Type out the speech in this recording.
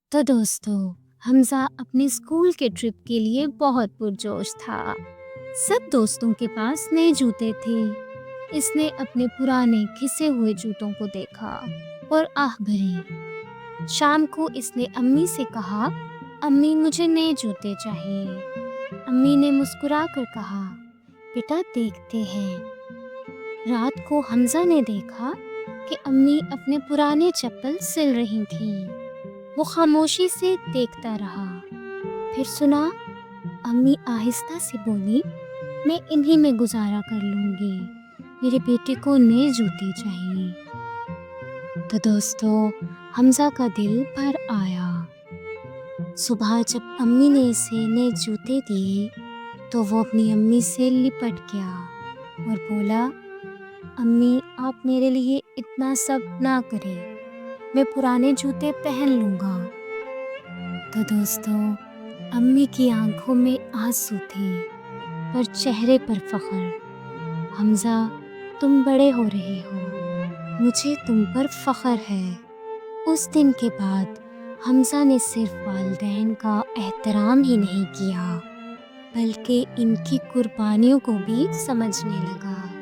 تو دوستو حمزہ اپنے اسکول کے ٹرپ کے لیے بہت پرجوش تھا۔ سب دوستوں کے پاس نئے جوتے تھے۔ اس نے اپنے پرانے گھسے ہوئے جوتوں کو دیکھا اور آہ بھری۔ شام کو اس نے امی سے کہا، امی مجھے نئے جوتے چاہیے۔ امی نے مسکرا کر کہا، بیٹا دیکھتے ہیں۔ رات کو حمزہ نے دیکھا کہ امی اپنے پرانے چپل سل رہی تھیں۔ وہ خاموشی سے دیکھتا رہا۔ پھر سنا، امی آہستہ سے بولی، میں انہی میں گزارا کر لوں گی، میرے بیٹے کو نئے جوتے چاہیے۔ تو دوستو حمزہ کا دل بھر آیا۔ صبح جب امی نے اسے نئے جوتے دیے تو وہ اپنی امی سے لپٹ گیا اور بولا، امی آپ میرے لیے اتنا سب نہ کریں، میں پرانے جوتے پہن لوں گا۔ تو دوستو امی کی آنکھوں میں آنسو تھے پر چہرے پر فخر۔ حمزہ تم بڑے ہو رہے ہو، مجھے تم پر فخر ہے۔ اس دن کے بعد حمزہ نے صرف والدین کا احترام ہی نہیں کیا بلکہ ان کی قربانیوں کو بھی سمجھنے لگا۔